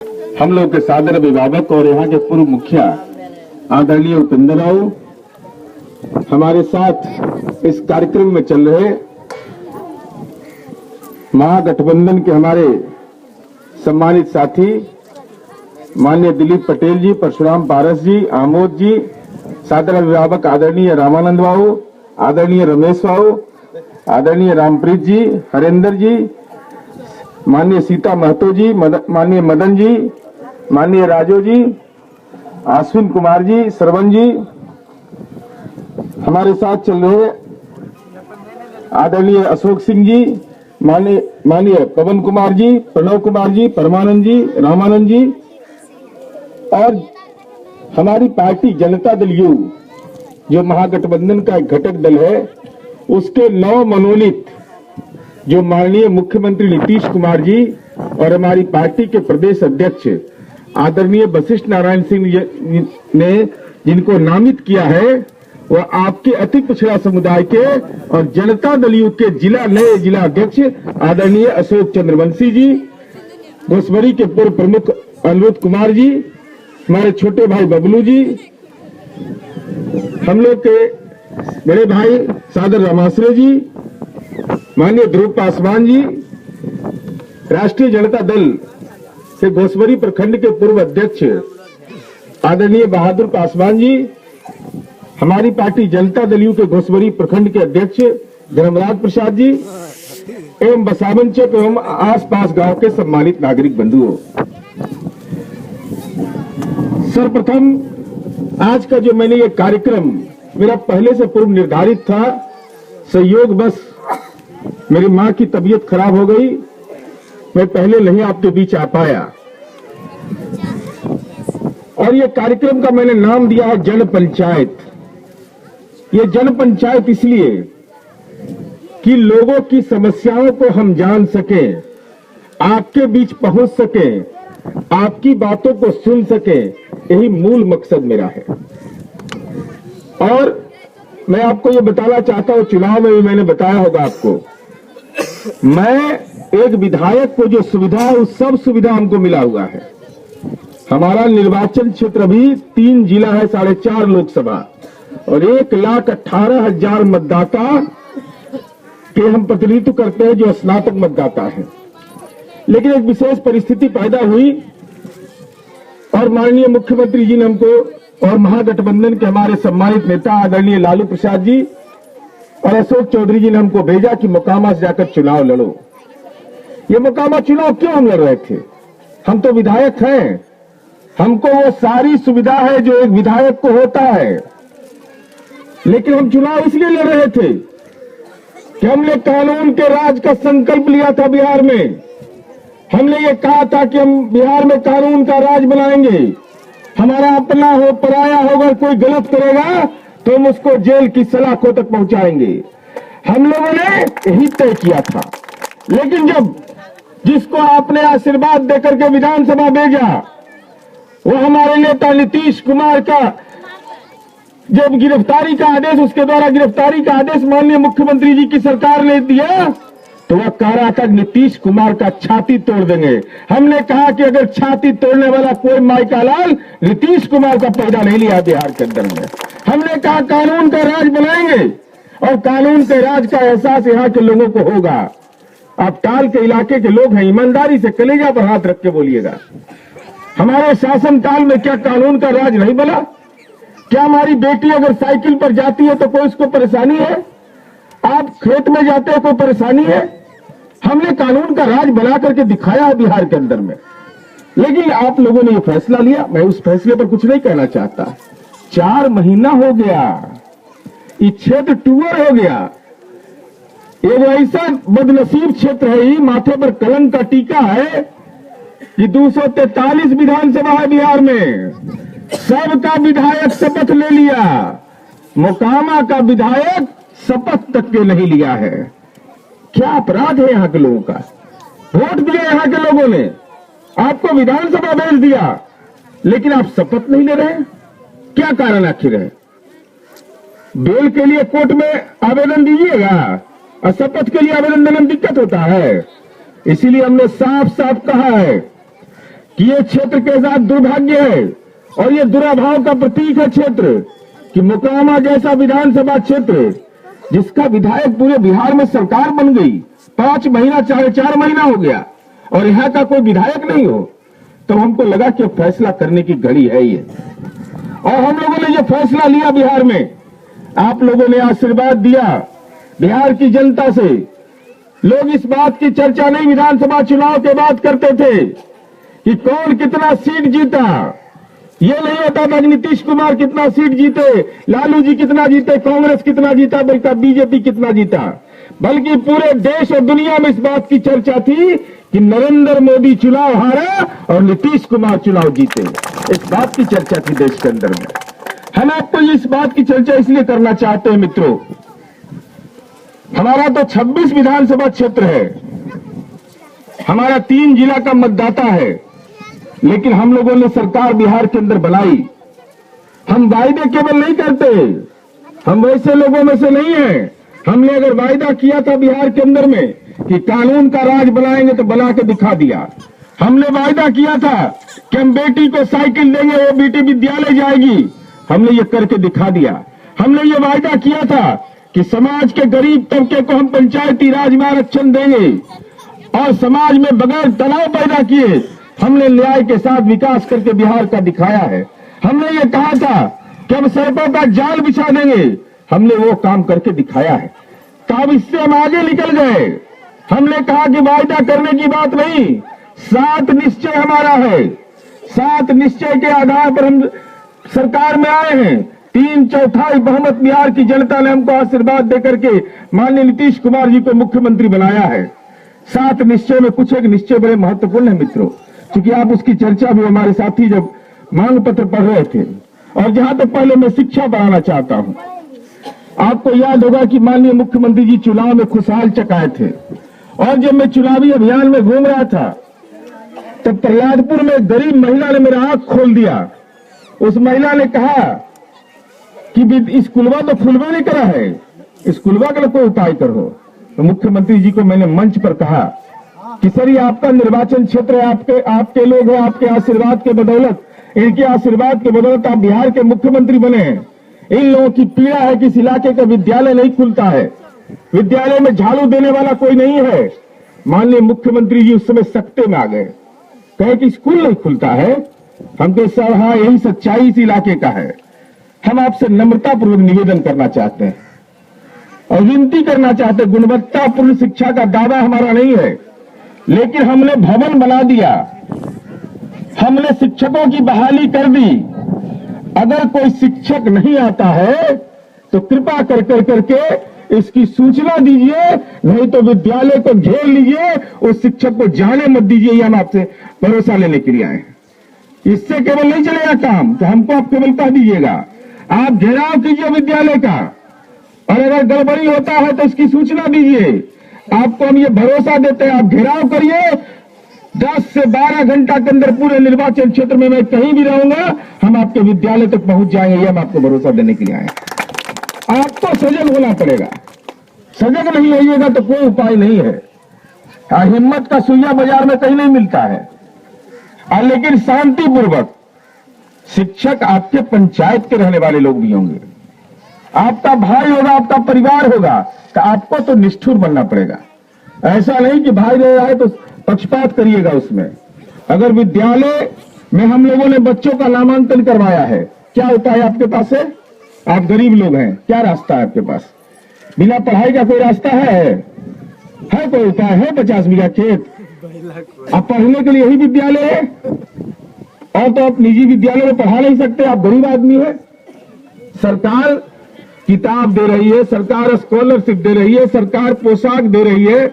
हम लोग के सादर अभिभावक और यहाँ के पूर्व मुखिया आदरणीय उपेंद्र राव हमारे साथ इस कार्यक्रम में चल रहे महागठबंधन के हमारे सम्मानित साथी माननीय दिलीप पटेल जी, परशुराम पारस जी, आमोद जी, सादर अभिभावक आदरणीय रामानंद बाबू, आदरणीय रमेश बाबू, आदरणीय रामप्रीत जी, हरेंद्र जी, माननीय सीता महतो जी, माननीय मदन जी, माननीय राजू जी, आश्विन कुमार जी, श्रवण जी, हमारे साथ चल रहे आदरणीय अशोक सिंह जी, माननीय पवन कुमार जी, प्रणव कुमार जी, परमानंद जी, रामानंद जी और हमारी पार्टी जनता दल यू जो महागठबंधन का एक घटक दल है उसके 9 मनोनीत जो माननीय मुख्यमंत्री नीतीश कुमार जी और हमारी पार्टी के प्रदेश अध्यक्ष आदरणीय वशिष्ठ नारायण सिंह ने जिनको नामित किया है वह आपके अति पिछड़ा समुदाय के और जनता दल यू के नए जिला अध्यक्ष आदरणीय अशोक चंद्रवंशी जी, घोसवरी के पूर्व प्रमुख अनिरुद्ध कुमार जी, हमारे छोटे भाई बबलू जी, हम लोग के बड़े भाई सादर रामाश्रे जी, माननीय ध्रुव पासवान जी, राष्ट्रीय जनता दल से घोसवरी प्रखंड के पूर्व अध्यक्ष आदरणीय बहादुर पासवान जी, हमारी पार्टी जनता दल यू के घोसवरी प्रखंड के अध्यक्ष धर्मराज प्रसाद जी एवं बसावन चक एवं आसपास गांव के सम्मानित नागरिक बंधुओं, सर्वप्रथम आज का जो मैंने ये कार्यक्रम मेरा पहले से पूर्व निर्धारित था, संयोग बस मेरी मां की तबीयत खराब हो गई, मैं पहले नहीं आपके बीच आ पाया और ये कार्यक्रम का मैंने नाम दिया है जन पंचायत। ये जन पंचायत इसलिए कि लोगों की समस्याओं को हम जान सकें, आपके बीच पहुंच सकें, आपकी बातों को सुन सकें, यही मूल मकसद मेरा है। और मैं आपको ये बताना चाहता हूं, चुनाव में भी मैंने बताया होगा आपको, मैं एक विधायक को जो सुविधा है उस सब सुविधा हमको मिला हुआ है। हमारा निर्वाचन क्षेत्र भी 3 जिला है, 4.5 लोकसभा और 1,18,000 मतदाता के हम प्रतिनिधित्व करते हैं जो स्नातक मतदाता हैं। लेकिन एक विशेष परिस्थिति पैदा हुई और माननीय मुख्यमंत्री जी ने हमको और महागठबंधन के हमारे सम्मानित नेता आदरणीय लालू प्रसाद जी और अशोक चौधरी जी ने हमको भेजा कि मोकामा से जाकर चुनाव लड़ो। ये मोकामा चुनाव क्यों हम लड़ रहे थे? हम तो विधायक हैं, हमको वो सारी सुविधा है जो एक विधायक को होता है, लेकिन हम चुनाव इसलिए लड़ रहे थे कि हमने कानून के राज का संकल्प लिया था। बिहार में हमने ये कहा था कि हम बिहार में कानून का राज बनाएंगे, हमारा अपना हो पराया हो, अगर कोई गलत करेगा तो हम उसको जेल की सलाखों तक पहुंचाएंगे। हम लोगों ने यही तय किया था। लेकिन जब जिसको आपने आशीर्वाद देकर के विधानसभा भेजा वो हमारे नेता नीतीश कुमार का जब गिरफ्तारी का आदेश, उसके द्वारा गिरफ्तारी का आदेश माननीय मुख्यमंत्री जी की सरकार ने दिया तो वह कह रहा था नीतीश कुमार का छाती तोड़ देंगे। हमने कहा कि अगर छाती तोड़ने वाला कोई माई का लाल नीतीश कुमार का पैदा नहीं लिया बिहार के अंदर में। हमने कहा कानून का राज बनाएंगे और कानून के राज का एहसास यहाँ के लोगों को होगा। आप टाल के इलाके के लोग हैं, ईमानदारी से कलेजा पर हाथ रख के बोलिएगा, हमारे शासन काल में क्या कानून का राज नहीं बना? क्या हमारी बेटी अगर साइकिल पर जाती है तो कोई उसको परेशानी है? आप खेत में जाते हैं कोई परेशानी है? हमने कानून का राज बना करके दिखाया है बिहार के अंदर में। लेकिन आप लोगों ने ये फैसला लिया, मैं उस फैसले पर कुछ नहीं कहना चाहता। 4 महीना हो गया, ये क्षेत्र टूअर हो गया। ये वो ऐसा बदनसीब क्षेत्र है, ये माथे पर कलंक का टीका है कि 243 विधानसभा है बिहार में, सबका विधायक शपथ ले लिया, मोकामा का विधायक शपथ तक के नहीं लिया है। क्या अपराध है यहाँ के लोगों का? वोट दिया यहाँ के लोगों ने, आपको विधानसभा भेज दिया, लेकिन आप शपथ नहीं ले रहे। क्या कारण आखिर है? बेल के लिए कोर्ट में आवेदन दीजिएगा और शपथ के लिए आवेदन देने में दिक्कत होता है। इसीलिए हमने साफ साफ कहा है कि ये क्षेत्र के साथ दुर्भाग्य है और ये दुराभाव का प्रतीक है क्षेत्र कि मोकामा जैसा विधानसभा क्षेत्र जिसका विधायक पूरे बिहार में सरकार बन गई, 5 महीना 4 महीना हो गया और यहाँ का कोई विधायक नहीं हो, तो हमको लगा कि फैसला करने की घड़ी है ये। और हम लोगों ने ये फैसला लिया बिहार में, आप लोगों ने आशीर्वाद दिया बिहार की जनता से। लोग इस बात की चर्चा नहीं विधानसभा चुनाव के बाद करते थे कि कौन कितना सीट जीता, ये नहीं होता था कि नीतीश कुमार कितना सीट जीते, लालू जी कितना जीते, कांग्रेस कितना जीता, बल्कि बीजेपी कितना जीता, बल्कि पूरे देश और दुनिया में इस बात की चर्चा थी कि नरेंद्र मोदी चुनाव हारा और नीतीश कुमार चुनाव जीते। इस बात की चर्चा थी देश के अंदर में। हम आपको इस बात की चर्चा इसलिए करना चाहते हैं मित्रों, हमारा तो 26 विधानसभा क्षेत्र है, हमारा 3 जिला का मतदाता है, लेकिन हम लोगों ने सरकार बिहार के अंदर बनाई। हम वायदे केवल नहीं करते, हम वैसे लोगों में से नहीं हैं। हमने अगर वायदा किया था बिहार के अंदर में कि कानून का राज बनाएंगे तो बना के दिखा दिया। हमने वायदा किया था कि हम बेटी को साइकिल देंगे, वो बेटी विद्यालय जाएगी, हमने ये करके दिखा दिया। हमने ये वायदा किया था कि समाज के गरीब तबके को हम पंचायती राज में आरक्षण देंगे और समाज में बगैर तनाव पैदा किए हमने न्याय के साथ विकास करके बिहार का दिखाया है। हमने ये कहा था कि हम सड़कों का जाल बिछा देंगे, हमने वो काम करके दिखाया है। तो अब इससे हम आगे निकल गए। हमने कहा कि वायदा करने की बात नहीं, 7 निश्चय हमारा है। 7 निश्चय के आधार पर हम सरकार में आए हैं। 3/4 बहुमत बिहार की जनता ने हमको आशीर्वाद देकर के माननीय नीतीश कुमार जी को मुख्यमंत्री बनाया है। 7 निश्चय में कुछ एक निश्चय बड़े महत्वपूर्ण है मित्रों, क्योंकि आप उसकी चर्चा भी हमारे साथी जब मांग पत्र पढ़ रहे थे। और जहां तक पहले मैं शिक्षा बढ़ाना चाहता हूं, आपको याद होगा कि माननीय मुख्यमंत्री जी चुनाव में खुशहाल चकाए थे और जब मैं चुनावी अभियान में घूम रहा था तब प्रहलादपुर में एक गरीब महिला ने मेरा आंख खोल दिया। उस महिला ने कहा कि स्कूलवा तो खुलवा नहीं करा है, स्कूलवा का कोई उपाय करो। तो मुख्यमंत्री जी को मैंने मंच पर कहा कि सर ये आपका निर्वाचन क्षेत्र है, आपके लोग हैं, आपके आशीर्वाद के बदौलत, इनके आशीर्वाद के बदौलत आप बिहार के मुख्यमंत्री बने हैं। इन लोगों की पीड़ा है कि इस इलाके का विद्यालय नहीं खुलता है, विद्यालय में झाड़ू देने वाला कोई नहीं है। माननीय मुख्यमंत्री जी उस समय सख्ते में आ गए, कहे कि स्कूल नहीं खुलता है। हम तो सर हाँ यही सच्चाई इस इलाके का है। हम आपसे नम्रतापूर्वक निवेदन करना चाहते हैं और विनती करना चाहते हैं, गुणवत्तापूर्ण शिक्षा का दावा हमारा नहीं है, लेकिन हमने भवन बना दिया, हमने शिक्षकों की बहाली कर दी। अगर कोई शिक्षक नहीं आता है तो कृपा कर करके इसकी सूचना दीजिए, नहीं तो विद्यालय को घेर लीजिए, उस शिक्षक को जाने मत दीजिए। ये हम आपसे भरोसा लेने के लिए आए हैं। इससे केवल नहीं चलेगा काम, तो हमको आप केवल कह दीजिएगा, आप घेराव कीजिए विद्यालय का, और अगर गड़बड़ी होता है तो इसकी सूचना दीजिए। आपको हम ये भरोसा देते हैं, आप घेराव करिए, 10 से 12 घंटा के अंदर पूरे निर्वाचन क्षेत्र में मैं कहीं भी रहूंगा, हम आपके विद्यालय तक पहुंच जाएंगे। ये हम आपको भरोसा देने के लिए आए। आपको सजग होना पड़ेगा, सजग नहीं होइएगा तो कोई उपाय नहीं है। हिम्मत का सुइया बाजार में कहीं नहीं मिलता है। लेकिन शांतिपूर्वक शिक्षक आपके पंचायत के रहने वाले लोग भी होंगे, आपका भाई होगा, आपका परिवार होगा, तो आपको तो निष्ठुर बनना पड़ेगा। ऐसा नहीं कि भाई रह रहा है तो पक्षपात करिएगा उसमें। अगर विद्यालय में हम लोगों ने बच्चों का नामांकन करवाया है, क्या उपाय आपके पास है? आप गरीब लोग हैं, क्या रास्ता है आपके पास? बिना पढ़ाई का कोई रास्ता है कोई उपाय है? 50 बीघा खेत, आप पढ़ने के लिए यही विद्यालय है, और तो आप निजी विद्यालय में पढ़ा नहीं सकते, आप गरीब आदमी है। सरकार किताब दे रही है, सरकार स्कॉलरशिप दे रही है, सरकार पोशाक दे रही है,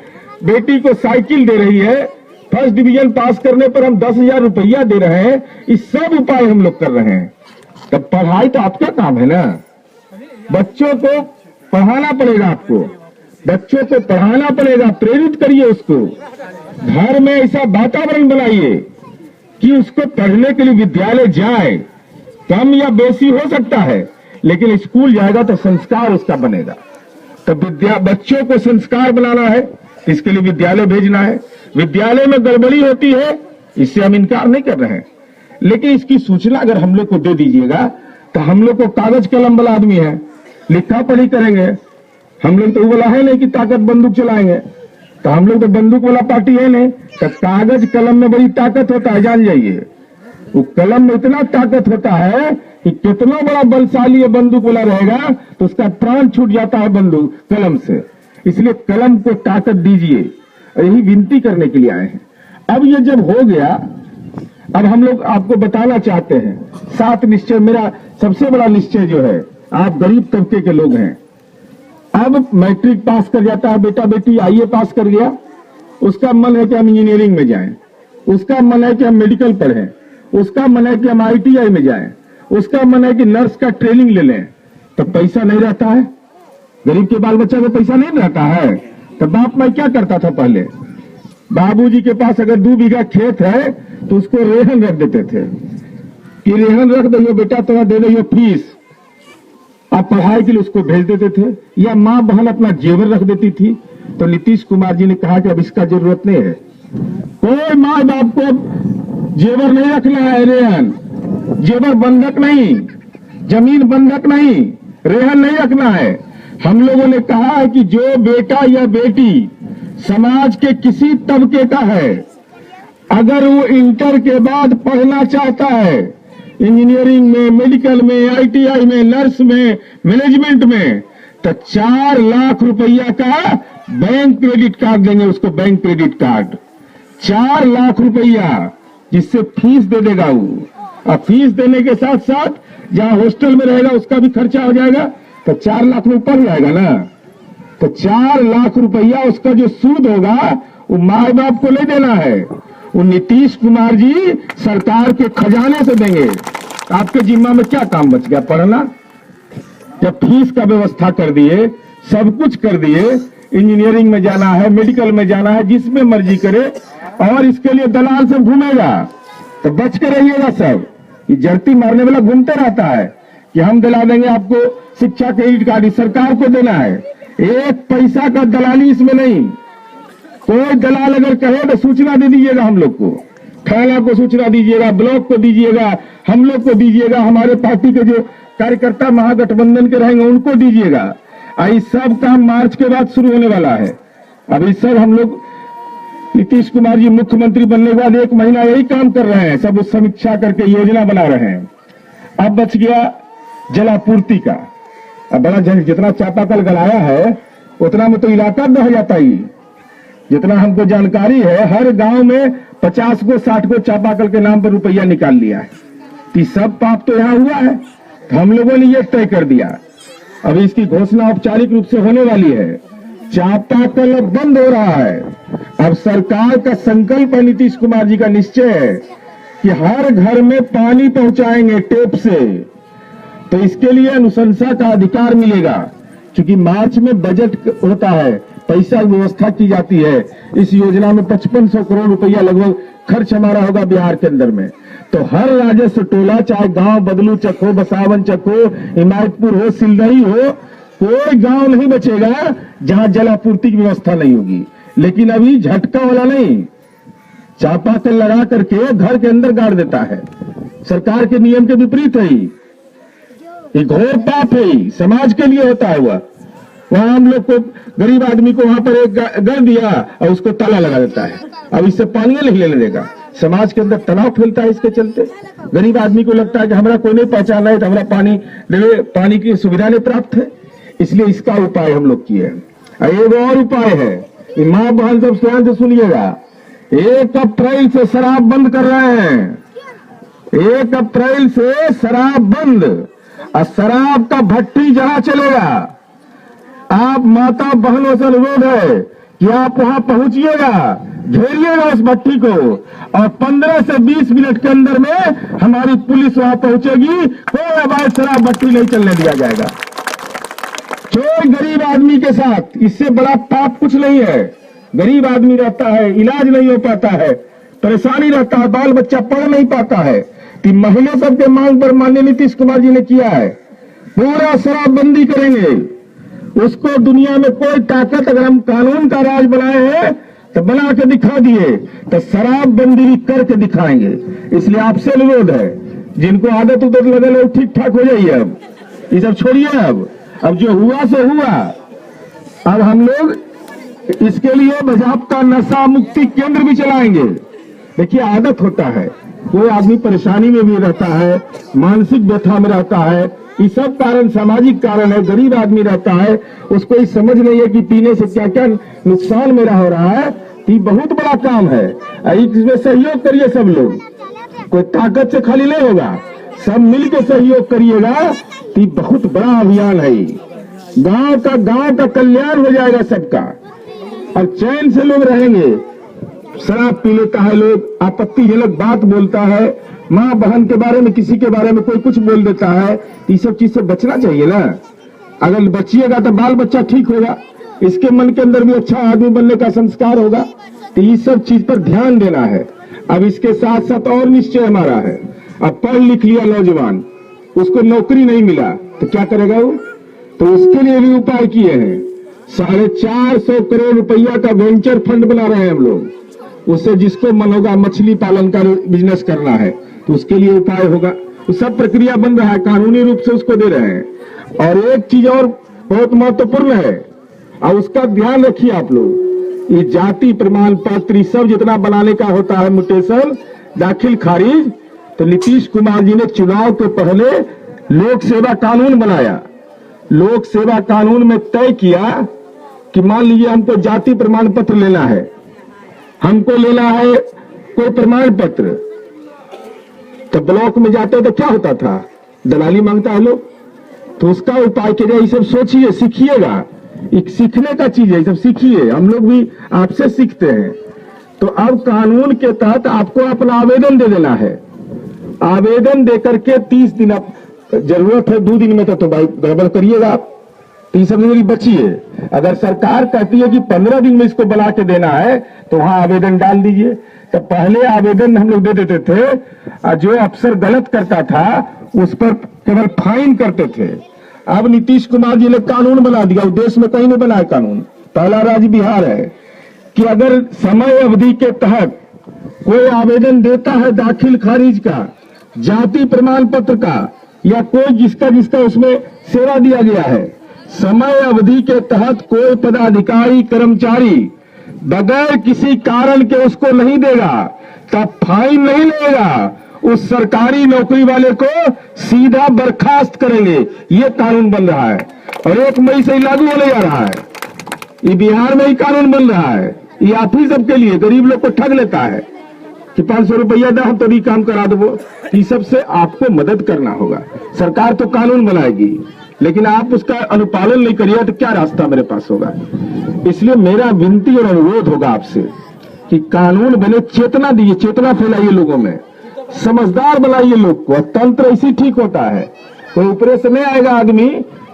बेटी को साइकिल दे रही है, फर्स्ट डिवीजन पास करने पर हम 10,000 रुपया दे रहे हैं। इस सब उपाय हम लोग कर रहे हैं। तब पढ़ाई तो आपका काम है ना, बच्चों को पढ़ाना पड़ेगा, आपको बच्चों को पढ़ाना पड़ेगा, प्रेरित करिए उसको, घर में ऐसा वातावरण बनाइए कि उसको पढ़ने के लिए विद्यालय जाए। कम या बेसी हो सकता है, लेकिन स्कूल जाएगा तो संस्कार उसका बनेगा। तो बच्चों को संस्कार बनाना है, इसके लिए विद्यालय भेजना है। विद्यालय में गड़बड़ी होती है इससे हम इनकार नहीं कर रहे हैं, लेकिन इसकी सूचना अगर हम लोग को दे दीजिएगा तो हम लोग को कागज कलम वाला आदमी है, लिखा पढ़ी करेंगे। हम लोग तो वो वाला है नहीं कि ताकत बंदूक चलाएंगे, तो हम लोग तो बंदूक वाला पार्टी है नहीं। तो कागज कलम में बड़ी ताकत होता है, जान जाइए। वो कलम में इतना ताकत होता है कि कितना बड़ा बलशाली ये बंदूक वाला रहेगा तो उसका प्राण छूट जाता है बंदूक कलम से। इसलिए कलम को ताकत दीजिए, यही विनती करने के लिए आए हैं। अब ये जब हो गया, अब हम लोग आपको बताना चाहते हैं 7 निश्चय। मेरा सबसे बड़ा निश्चय जो है, आप गरीब तबके के लोग हैं, अब मैट्रिक पास कर जाता है बेटा बेटी, आईए पास कर गया, उसका मन है कि हम इंजीनियरिंग में जाएं, उसका मन है कि हम मेडिकल पढ़ें, उसका मन है कि हम ITI में जाएं, उसका मन है कि नर्स का ट्रेनिंग ले लें। तो पैसा नहीं रहता है, गरीब के बाल बच्चा को पैसा नहीं रहता है। तो बाप मैं क्या करता था पहले, बाबूजी के पास अगर 2 बीघा खेत है तो उसको रेहन रख देते थे कि रेहन रख दो बेटा, तुम्हें दे दो फीस। आप पढ़ाई के लिए उसको भेज देते थे, या माँ बहन अपना जेवर रख देती थी। तो नीतीश कुमार जी ने कहा कि अब इसका जरूरत नहीं है, कोई माँ बाप को जेवर नहीं रखना है, रेहन जेवर बंधक नहीं, जमीन बंधक नहीं, रेहन नहीं रखना है। हम लोगों ने कहा है कि जो बेटा या बेटी समाज के किसी तबके का है, अगर वो इंटर के बाद पढ़ना चाहता है, इंजीनियरिंग में, मेडिकल में, ITI में, नर्स में, मैनेजमेंट में, तो 4 लाख रुपया का बैंक क्रेडिट कार्ड देंगे उसको, बैंक क्रेडिट कार्ड 4 लाख रुपया, जिससे फीस दे देगा वो। और फीस देने के साथ साथ जहां हॉस्टल में रहेगा उसका भी खर्चा हो जाएगा, तो 4 लाख में ऊपर जाएगा ना। तो 4 लाख रुपया उसका जो सूद होगा वो माँ बाप को नहीं देना है, वो नीतीश कुमार जी सरकार के खजाने से देंगे। आपके जिम्मा में क्या काम बच गया, पढ़ना? जब फीस का व्यवस्था कर दिए, सब कुछ कर दिए, इंजीनियरिंग में जाना है, मेडिकल में जाना है, जिसमें मर्जी करे, और इसके लिए दलाल से घूमेगा तो बच के रहिएगा सब। ये जर्ती मारने वाला घूमते रहता है कि हम दिला देंगे आपको शिक्षा क्रेडिट कार्ड, सरकार को देना है। 1 पैसा का दलाली इसमें नहीं। कोई दलाल अगर कहे तो सूचना दे दीजिएगा हम लोग को, थाना को सूचना दीजिएगा, ब्लॉक को दीजिएगा, हम लोग को दीजिएगा, हमारे पार्टी के जो कार्यकर्ता महागठबंधन के रहेंगे उनको दीजिएगा। ये सब काम मार्च के बाद शुरू होने वाला है। अभी सब हम लोग नीतीश कुमार जी मुख्यमंत्री बनने के बाद 1 महीना यही काम कर रहे हैं, सब उस समीक्षा करके योजना बना रहे हैं। अब बच गया जलापूर्ति का। अब बड़ा जितना चापाकल गलाया है उतना में तो इलाका बह जाता ही। जितना हमको जानकारी है, हर गांव में 50 को 60 को चापाकल के नाम पर रुपया निकाल लिया है। तो सब पाप तो यहाँ हुआ है, तो हम लोगों ने ये तय कर दिया। अभी इसकी घोषणा औपचारिक रूप से होने वाली है। चापाकल बंद हो रहा है। अब सरकार का संकल्प है, नीतीश कुमार जी का निश्चय है कि हर घर में पानी पहुंचाएंगे टेप से। तो इसके लिए अनुशंसा का अधिकार मिलेगा, क्योंकि मार्च में बजट होता है, पैसा व्यवस्था की जाती है। इस योजना में 5500 करोड़ रुपया लगभग खर्च हमारा होगा बिहार के अंदर में। तो हर राजस्व टोला, चाहे गांव बदलू चक हो, बसावन चक हो, हिमायतपुर हो, सिलदही हो, कोई गांव नहीं बचेगा जहां जलापूर्ति की व्यवस्था नहीं होगी। लेकिन अभी झटका वाला नहीं, चापाकल लगा करके घर के अंदर गाड़ देता है। सरकार के नियम के विपरीत है। ये घोर पाप है, समाज के लिए होता है। वहां हम लोग को, गरीब आदमी को वहां पर एक गड़ दिया और उसको ताला लगा देता है। अब इससे पानी नहीं लेने देगा। समाज के अंदर तनाव फैलता है इसके चलते। गरीब आदमी को लगता है कि हमारा कोई नहीं पहचाना है तो हमारा पानी की सुविधा नहीं प्राप्त है। इसलिए इसका उपाय हम लोग किए। एक और उपाय है, माँ बहन सब ध्यान से सुनिएगा। 1 अप्रैल से शराब बंद कर रहे हैं। 1 अप्रैल से शराब बंद, और शराब का भट्टी जहां चलेगा, आप माता बहनों से अनुरोध है कि आप वहां पहुंचिएगा, घेरिएगा उस भट्टी को, और 15 से 20 मिनट के अंदर में हमारी पुलिस वहां पहुंचेगी। कोई अवैध शराब भट्टी नहीं चलने दिया जाएगा। जो गरीब आदमी के साथ, इससे बड़ा पाप कुछ नहीं है। गरीब आदमी रहता है, इलाज नहीं हो पाता है, परेशानी रहता है, बाल बच्चा पढ़ नहीं पाता है, तो महिला सबके मांग पर माननीय नीतीश कुमार जी ने किया है, पूरा शराबबंदी करेंगे। उसको दुनिया में कोई ताकत, अगर हम कानून का राज बनाए हैं तो बना के दिखा दिए, तो शराबबंदी भी करके दिखाएंगे। इसलिए आपसे अनुरोध है, जिनको आदत उदत लगल है ठीक ठाक हो जाइए। अब ये सब छोड़िए। अब जो हुआ सो हुआ। अब हम लोग इसके लिए बाजाबता नशा मुक्ति केंद्र भी चलाएंगे। देखिए, आदत होता है, कोई आदमी परेशानी में भी रहता है, मानसिक व्यथा में रहता है, ये सब कारण सामाजिक कारण है। गरीब आदमी रहता है, उसको ये समझ नहीं है कि पीने से क्या क्या नुकसान मेरा हो रहा है। ये बहुत बड़ा काम है, इसमें सहयोग करिए सब लोग। कोई ताकत से खाली नहीं होगा, सब मिलकर सहयोग करिएगा। ये बहुत बड़ा अभियान है। गांव का कल्याण हो जाएगा सबका, और चैन से लोग रहेंगे। शराब पी लेता है लोग, आपत्तिजनक बात बोलता है, माँ बहन के बारे में, किसी के बारे में कोई कुछ बोल देता है। ये सब चीज से बचना चाहिए ना। अगर बचिएगा तो बाल बच्चा ठीक होगा, इसके मन के अंदर भी अच्छा आदमी बनने का संस्कार होगा। तो ये सब चीज पर ध्यान देना है। अब इसके साथ साथ और निश्चय हमारा है, अब पढ़ लिख लिया नौजवान, उसको नौकरी नहीं मिला तो क्या करेगा वो? तो उसके लिए भी उपाय किए हैं। 450 करोड़ रुपया का वेंचर फंड बना रहे हैं हम लोग। उससे जिसको मन होगा मछली पालन का बिजनेस करना है तो उसके लिए उपाय होगा। तो सब प्रक्रिया बन रहा है, कानूनी रूप से उसको दे रहे हैं। और एक चीज और बहुत महत्वपूर्ण है, और उसका ध्यान रखिए आप लोग। ये जाति प्रमाण पत्र सब जितना बनाने का होता है, म्यूटेशन, दाखिल खारिज, तो नीतीश कुमार जी ने चुनाव के पहले लोक सेवा कानून बनाया। लोक सेवा कानून में तय किया कि मान लीजिए हमको जाति प्रमाण पत्र लेना है, हमको लेना है कोई प्रमाण पत्र, तो ब्लॉक में जाते तो क्या होता था, दलाली मांगता है लोग। तो उसका उपाय किया, ये सब सोचिए, सीखिएगा। एक सीखने का चीज है, ये सब सीखिए, हम लोग भी आपसे सीखते हैं। तो अब कानून के तहत आपको अपना आवेदन दे देना है। आवेदन देकर के 30 दिन, अब जरूरत है 2 दिन में तो भाई गड़बड़ करिएगा आप, 30 दिन बचिए। अगर सरकार कहती है कि 15 दिन में इसको बना के देना है तो वहां आवेदन डाल दीजिए। तो पहले आवेदन हम लोग दे देते थे, और जो अफसर गलत करता था उस पर केवल फाइन करते थे। अब नीतीश कुमार जी ने कानून बना दिया, देश में कहीं नहीं बना है कानून, पहला राज्य बिहार है, कि अगर समय अवधि के तहत कोई आवेदन देता है दाखिल खारिज का, जाति प्रमाण पत्र का, या कोई जिसका उसमें सेवा दिया गया है, समय अवधि के तहत कोई पदाधिकारी कर्मचारी बगैर किसी कारण के उसको नहीं देगा, तब फाइन नहीं लगेगा, उस सरकारी नौकरी वाले को सीधा बर्खास्त करेंगे। ये कानून बन रहा है, और 1 मई से लागू होने जा रहा है। ये बिहार में ही कानून बन रहा है। ये आप ही सबके लिए, गरीब लोग को ठग लेता है कि 500 रुपया दे, हम तो भी काम करा दो। ये सबसे आपको मदद करना होगा। सरकार तो कानून बनाएगी, लेकिन आप उसका अनुपालन नहीं करिए तो क्या रास्ता मेरे पास होगा। इसलिए मेरा विनती और अनुरोध होगा आपसे कि कानून बने, चेतना दीजिए, चेतना फैलाइए लोगों में, समझदार बनाइए लोग को। तंत्र इसी ठीक होता है, कोई ऊपर से नहीं आएगा आदमी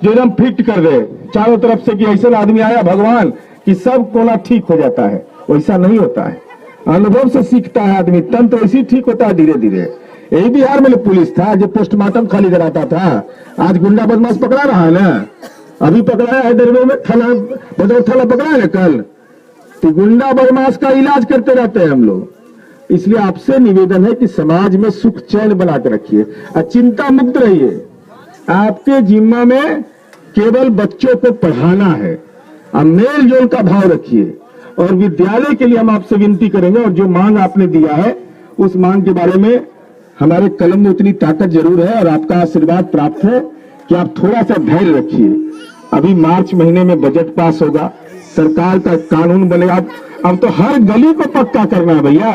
जो एकदम फिट कर दे चारों तरफ से कि ऐसा आदमी आया भगवान कि सब कोना ठीक हो जाता है। वैसा नहीं होता है, अनुभव से सीखता है आदमी। तंत्र इसी ठीक होता है धीरे धीरे। यही बिहार में पुलिस था जो पोस्टमार्टम खाली कराता था, आज गुंडा बदमाश पकड़ा रहा है ना। अभी पकड़ा है दरबार में, थाना पकड़ा है ना कल। तो गुंडा बदमाश का इलाज करते रहते हैं हम लोग। इसलिए आपसे निवेदन है कि समाज में सुख चैन बना के रखिए और चिंता मुक्त रहिए। आपके जिम्मा में केवल बच्चों को पढ़ाना है, और मेल जोल का भाव रखिए। और विद्यालय के लिए हम आपसे विनती करेंगे, और जो मांग आपने दिया है उस मांग के बारे में हमारे कलम में उतनी ताकत जरूर है, और आपका आशीर्वाद प्राप्त है कि आप थोड़ा सा धैर्य रखिए। अभी मार्च महीने में बजट पास होगा, सरकार का कानून बनेगा। अब तो हर गली को पक्का करना है भैया,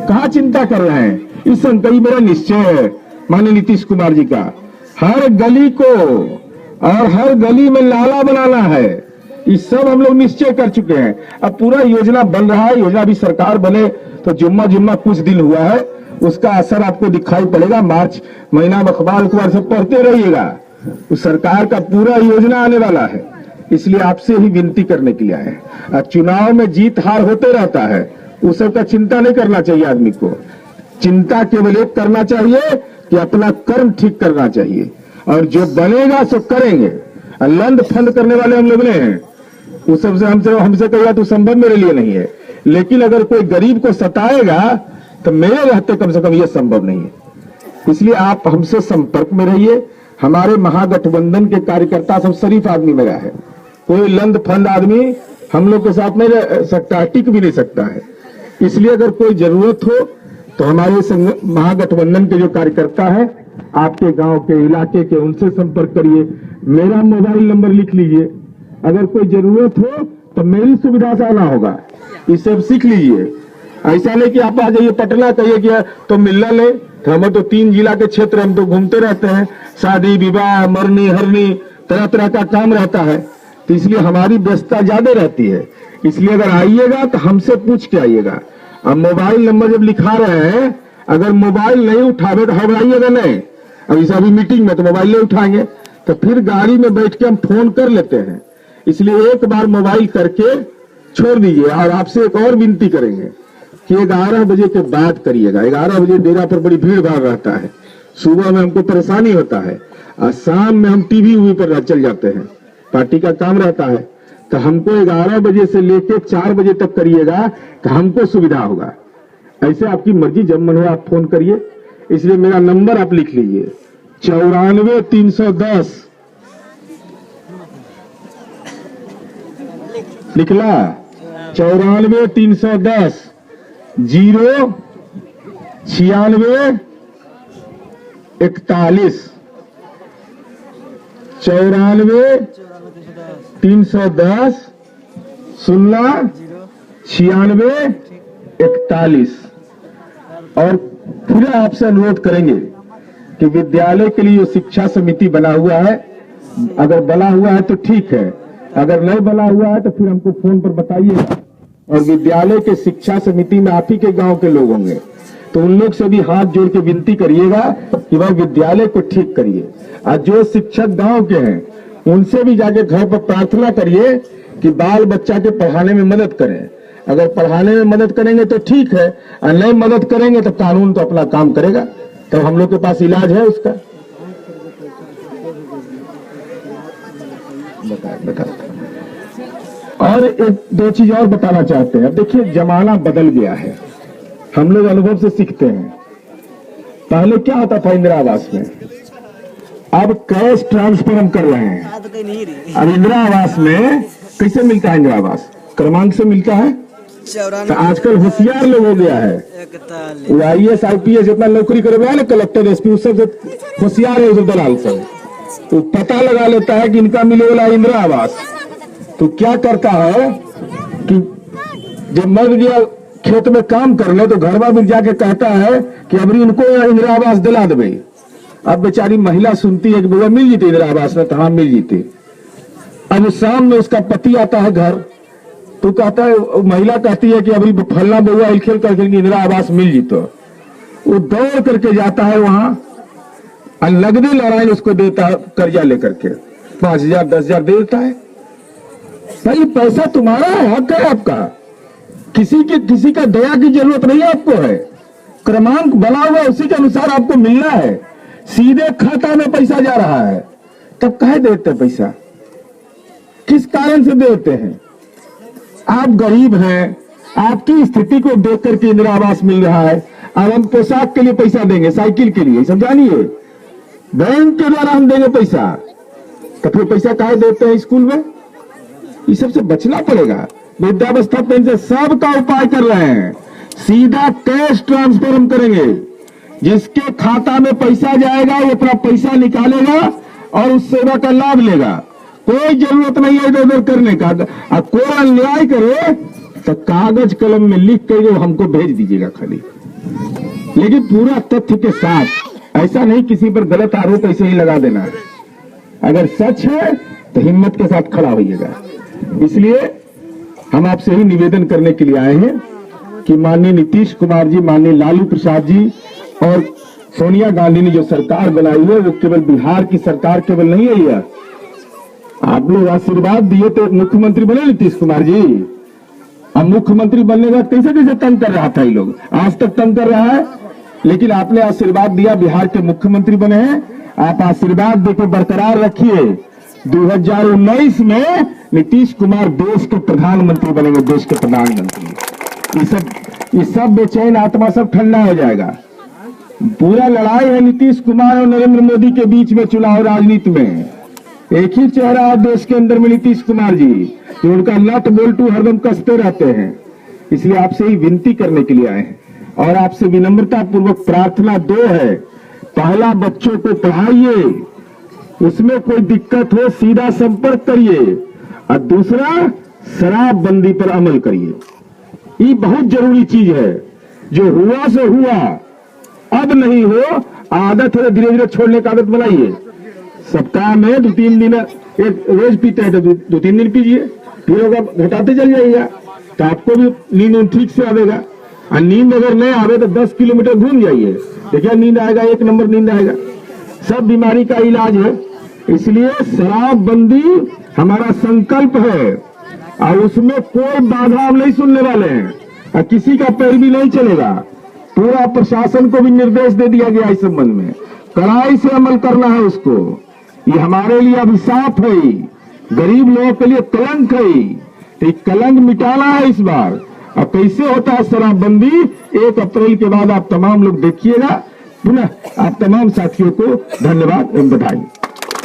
कहाँ चिंता कर रहे हैं। इस संकल्प मेरा निश्चय है माननीय नीतीश कुमार जी का, हर गली को और हर गली में नाला बनाना है। इस सब हम लोग निश्चय कर चुके हैं। अब पूरा योजना बन रहा है। योजना भी सरकार बने तो जुम्मा कुछ दिन हुआ है, उसका असर आपको दिखाई पड़ेगा। मार्च महीना में अखबार सब पढ़ते रहिएगा, उस सरकार का पूरा योजना आने वाला है। इसलिए आपसे ही विनती करने के लिए आए हैं। चुनाव में जीत हार होते रहता है, उस सब का चिंता नहीं करना चाहिए आदमी को। चिंता केवल एक करना चाहिए कि अपना कर्म ठीक करना चाहिए, और जो बनेगा सो करेंगे। लंड फंड करने वाले हम लोग नहीं हैं, उस सबसे हमसे कहेगा तो संभव मेरे लिए नहीं है। लेकिन अगर कोई गरीब को सताएगा तो मेरे रहते कम से कम यह संभव नहीं है। इसलिए आप हमसे संपर्क में रहिए। हमारे महागठबंधन के कार्यकर्ता सब शरीफ आदमी मेरा है, कोई लंद फंद आदमी हम लोग के साथ नहीं रह सकता, टिक भी नहीं सकता है। इसलिए अगर कोई जरूरत हो तो हमारे महागठबंधन के जो कार्यकर्ता है आपके गांव के इलाके के, उनसे संपर्क करिए। मेरा मोबाइल नंबर लिख लीजिए। अगर कोई जरूरत हो तो मेरी सुविधा से आना होगा, इसे अब सीख लीजिए। ऐसा नहीं कि आप आ जाइए पटना कहिए कि तो मिलना नहीं, तो हमें तो 3 जिला के क्षेत्र हम तो घूमते रहते हैं, शादी विवाह मरनी हरनी तरह तरह का काम रहता है, तो इसलिए हमारी व्यस्तता ज्यादा रहती है। इसलिए अगर आइएगा तो हमसे पूछ के आइएगा। अब मोबाइल नंबर जब लिखा रहे हैं, अगर मोबाइल नहीं उठावे तो घबराइएगा नहीं। अब इस अभी मीटिंग में तो मोबाइल नहीं उठाएंगे तो फिर गाड़ी में बैठ के हम फोन कर लेते हैं। इसलिए एक बार मोबाइल करके छोड़ दीजिए। और आपसे एक और विनती करेंगे कि 11 बजे के बाद करिएगा। 11 बजे डेरा पर बड़ी भीड़ भाड़ रहता है, सुबह में हमको परेशानी होता है और शाम में हम टीवी उवी पर चल जाते हैं, पार्टी का काम रहता है। तो हमको 11 बजे से लेकर 4 बजे तक करिएगा तो हमको सुविधा होगा। ऐसे आपकी मर्जी, जब मन हो आप फोन करिए। इसलिए मेरा नंबर आप लिख लीजिए 94-310। लिखला 94-310 09641 94-310 09641। और फिर आपसे अनुरोध करेंगे कि विद्यालय के लिए जो शिक्षा समिति बना हुआ है, अगर बना हुआ है तो ठीक है, अगर नहीं बना हुआ है तो फिर हमको फोन पर बताइएगा। और विद्यालय के शिक्षा समिति में आप ही के गांव के लोग होंगे, तो उन लोग से भी हाथ जोड़ के विनती करिएगा कि वह विद्यालय को ठीक करिए। और जो शिक्षक गांव के हैं उनसे भी जाके घर पर प्रार्थना करिए कि बाल बच्चा के पढ़ाने में मदद करें। अगर पढ़ाने में मदद करेंगे तो ठीक है, और नहीं मदद करेंगे तो कानून तो अपना काम करेगा। तो हम लोग के पास इलाज है उसका। बता और एक दो चीज और बताना चाहते हैं। अब देखिए जमाना बदल गया है, हम लोग अनुभव से सीखते हैं। पहले क्या होता था इंदिरा आवास में, अब कैश ट्रांसफर हम कर रहे हैं। अब इंदिरा आवास में कैसे मिलता है? इंदिरा आवास क्रमांक से मिलता है। तो आजकल होशियार लोग हो गया है, वो IAS IPS जितना नौकरी करवाया ना, कलेक्टर SP, उस सबसे होशियार है उस दलाल सब। तो पता लगा लेता है कि इनका मिले वाला इंदिरा आवास। तो क्या करता है कि जब मर गया खेत में काम करने, तो घरवा में जाके कहता है कि अभी इनको इंदिरा आवास दिला देवे। अब बेचारी महिला सुनती है कि बुआ मिल जीती इंदिरा आवास में, तो हाँ मिल जीती। अब शाम में उसका पति आता है घर, तो कहता है, महिला कहती है कि अभी फलना बउआ खेल करके इंदिरा आवास मिल जीतो। वो दौड़ करके जाता है वहां और नगदी नारायण उसको देता है, कर्जा लेकर के 5,000 10,000 दे देता है। भाई पैसा तुम्हारा है, हक है आपका, किसी का दया की जरूरत नहीं आपको है। क्रमांक बना हुआ उसी के अनुसार आपको मिलना है। सीधे खाता में पैसा जा रहा है, तब काहे देते पैसा? किस कारण से देते हैं? आप गरीब हैं, आपकी स्थिति को देख करके इंदिरा आवास मिल रहा है। अब हम पोशाक के लिए पैसा देंगे, साइकिल के लिए, सब जानिए बैंक के द्वारा हम देंगे पैसा, तो फिर पैसा काहे देते हैं स्कूल में? इस सबसे बचना पड़ेगा। वृद्धावस्था पेंशन सबका उपाय कर रहे हैं। सीधा कैश ट्रांसफर हम करेंगे, जिसके खाता में पैसा जाएगा वो अपना पैसा निकालेगा और उस सेवा का लाभ लेगा। कोई जरूरत नहीं है इधर उधर करने का। और कोई अन्याय करे तो कागज कलम में लिख के हमको भेज दीजिएगा खाली, लेकिन पूरा तथ्य के साथ। ऐसा नहीं किसी पर गलत आरोप ऐसे ही लगा देना है। अगर सच है तो हिम्मत के साथ खड़ा होइएगा। इसलिए हम आपसे ही निवेदन करने के लिए आए हैं कि माननीय नीतीश कुमार जी, माननीय लालू प्रसाद जी और सोनिया गांधी ने जो सरकार बनाई है, वो केवल बिहार की सरकार केवल नहीं है। यह आप लोग आशीर्वाद दिए तो मुख्यमंत्री बने नीतीश कुमार जी। अब मुख्यमंत्री बनने का कैसे कैसे तंग कर रहा था ये लोग, आज तक तंग कर रहा है, लेकिन आपने आशीर्वाद दिया, बिहार के मुख्यमंत्री बने हैं। आप आशीर्वाद देकर बरकरार रखिए। 2019 में नीतीश कुमार देश के प्रधानमंत्री बनेंगे, देश के प्रधानमंत्री। ये सब बेचैन आत्मा सब ठंडा हो जाएगा। पूरा लड़ाई है नीतीश कुमार और नरेंद्र मोदी के बीच में चुनाव राजनीति में। एक ही चेहरा है देश के अंदर में, नीतीश कुमार जी, जो उनका नट बोल्टू हरदम कसते रहते हैं। इसलिए आपसे ही विनती करने के लिए आए हैं और आपसे विनम्रता पूर्वक प्रार्थना दो है। पहला, बच्चों को पढ़ाइए, उसमें कोई दिक्कत हो सीधा संपर्क करिए, और दूसरा शराबबंदी पर अमल करिए। ये बहुत जरूरी चीज है। जो हुआ सो हुआ, अब नहीं हो, आदत है धीरे धीरे छोड़ने की आदत बनाइए। सप्ताह में 2-3 दिन एक रोज पीते हैं तो 2-3 दिन पीजिए, फिर होगा घटाते चल जाइएगा तो आपको भी नींद ठीक से आवेगा। और नींद अगर नहीं आवे तो 10 किलोमीटर घूम जाइए, देखिए नींद आएगा, 1 नंबर नींद आएगा। सब बीमारी का इलाज है। इसलिए शराबबंदी हमारा संकल्प है और उसमें कोई बाधा हम नहीं सुनने वाले हैं और किसी का पैरवी नहीं चलेगा। पूरा प्रशासन को भी निर्देश दे दिया गया इस संबंध में, कड़ाई से अमल करना है उसको। ये हमारे लिए अभिशाप है, गरीब लोगों के लिए कलंक है, तो कलंक मिटाना है इस बार। और कैसे होता है शराबबंदी, 1 अप्रैल के बाद आप तमाम लोग देखिएगा। पुनः आप तमाम साथियों को धन्यवाद एवं बधाई।